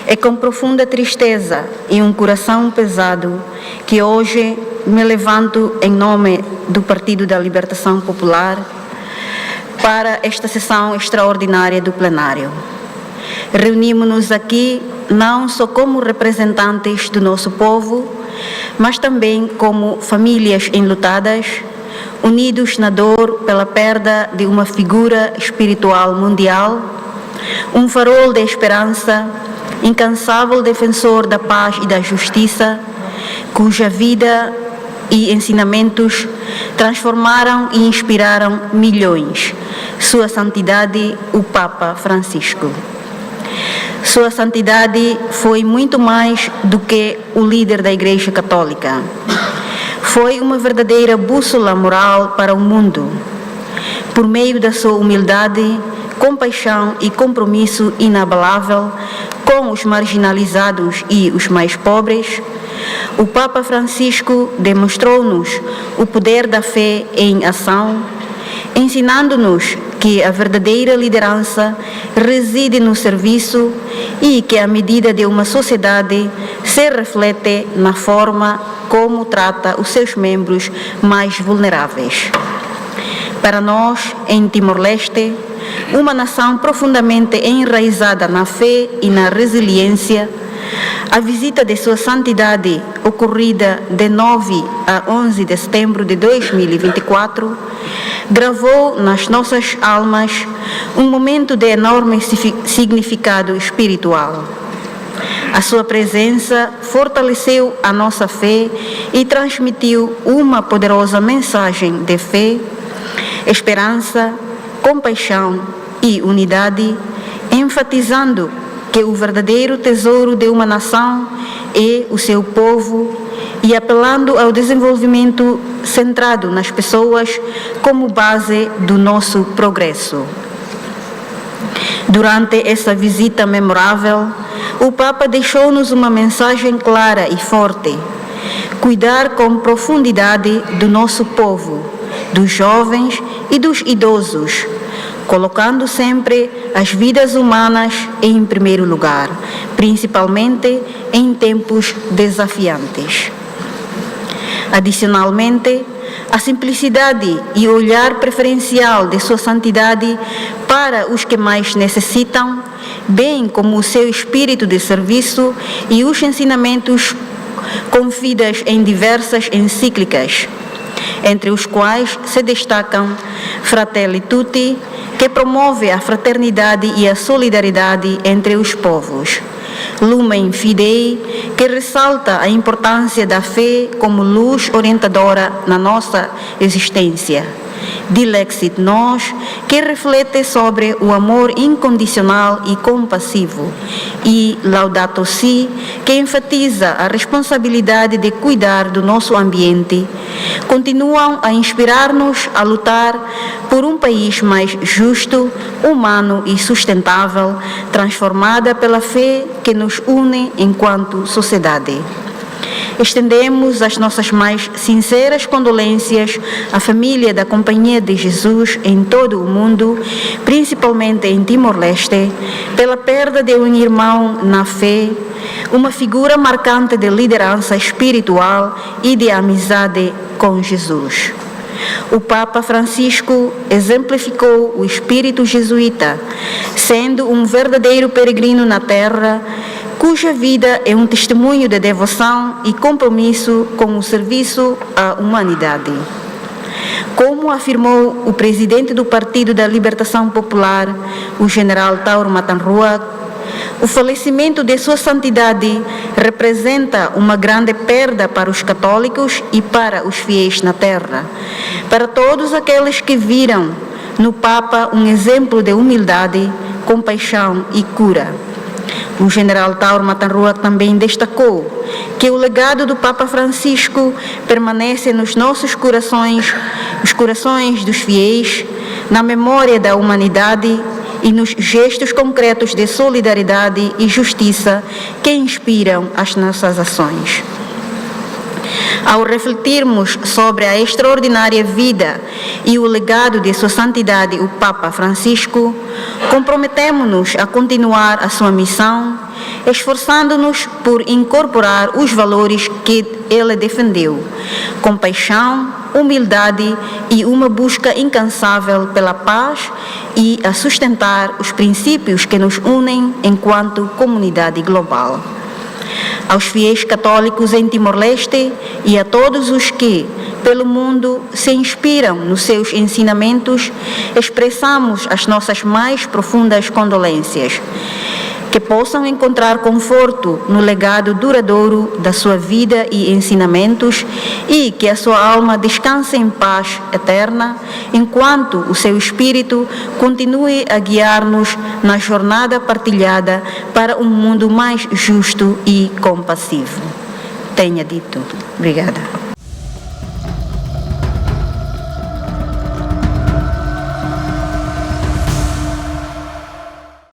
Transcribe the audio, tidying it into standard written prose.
É com profunda tristeza e um coração pesado que hoje me levanto em nome do Partido da Libertação Popular para esta sessão extraordinária do plenário. Reunimos-nos aqui não só como representantes do nosso povo, mas também como famílias enlutadas, unidos na dor pela perda de uma figura espiritual mundial, um farol de esperança, incansável defensor da paz e da justiça, cuja vida e ensinamentos transformaram e inspiraram milhões. Sua Santidade, o Papa Francisco. Sua Santidade foi muito mais do que o líder da Igreja Católica. Foi uma verdadeira bússola moral para o mundo. Por meio da sua humildade, compaixão e compromisso inabalável com os marginalizados e os mais pobres, o Papa Francisco demonstrou-nos o poder da fé em ação, ensinando-nos que a verdadeira liderança reside no serviço e que a medida de uma sociedade se reflete na forma como trata os seus membros mais vulneráveis. Para nós, em Timor-Leste, uma nação profundamente enraizada na fé e na resiliência, a visita de Sua Santidade, ocorrida de 9 a 11 de setembro de 2024, gravou nas nossas almas um momento de enorme significado espiritual. A sua presença fortaleceu a nossa fé e transmitiu uma poderosa mensagem de fé, esperança, compaixão e unidade, enfatizando que o verdadeiro tesouro de uma nação é o seu povo e apelando ao desenvolvimento centrado nas pessoas como base do nosso progresso. Durante essa visita memorável, o Papa deixou-nos uma mensagem clara e forte: cuidar com profundidade do nosso povo, dos jovens e dos idosos, colocando sempre as vidas humanas em primeiro lugar, principalmente em tempos desafiantes. Adicionalmente, a simplicidade e o olhar preferencial de Sua Santidade para os que mais necessitam, bem como o seu espírito de serviço e os ensinamentos contidos em diversas encíclicas, entre os quais se destacam Fratelli Tutti, que promove a fraternidade e a solidariedade entre os povos, Lumen Fidei, que ressalta a importância da fé como luz orientadora na nossa existência, Dilexit Nos, que reflete sobre o amor incondicional e compassivo, e Laudato Si, que enfatiza a responsabilidade de cuidar do nosso ambiente, continuam a inspirar-nos a lutar por um país mais justo, humano e sustentável, transformada pela fé que nos une enquanto sociedade. Estendemos as nossas mais sinceras condolências à família da Companhia de Jesus em todo o mundo, principalmente em Timor-Leste, pela perda de um irmão na fé, uma figura marcante de liderança espiritual e de amizade com Jesus. O Papa Francisco exemplificou o espírito jesuíta, sendo um verdadeiro peregrino na terra, cuja vida é um testemunho de devoção e compromisso com o serviço à humanidade. Como afirmou o presidente do Partido da Libertação Popular, o general Tauro Matanrua, o falecimento de Sua Santidade representa uma grande perda para os católicos e para os fiéis na terra, para todos aqueles que viram no Papa um exemplo de humildade, compaixão e cura. O general Tauro Matanrua também destacou que o legado do Papa Francisco permanece nos nossos corações, os corações dos fiéis, na memória da humanidade e nos gestos concretos de solidariedade e justiça que inspiram as nossas ações. Ao refletirmos sobre a extraordinária vida e o legado de Sua Santidade, o Papa Francisco, comprometemo-nos a continuar a sua missão esforçando-nos por incorporar os valores que ele defendeu: compaixão, humildade e uma busca incansável pela paz e a sustentar os princípios que nos unem enquanto comunidade global. Aos fiéis católicos em Timor-Leste e a todos os que, pelo mundo, se inspiram nos seus ensinamentos, expressamos as nossas mais profundas condolências. Que possam encontrar conforto no legado duradouro da sua vida e ensinamentos e que a sua alma descanse em paz eterna, enquanto o seu espírito continue a guiar-nos na jornada partilhada para um mundo mais justo e compassivo. Tenha dito. Obrigada.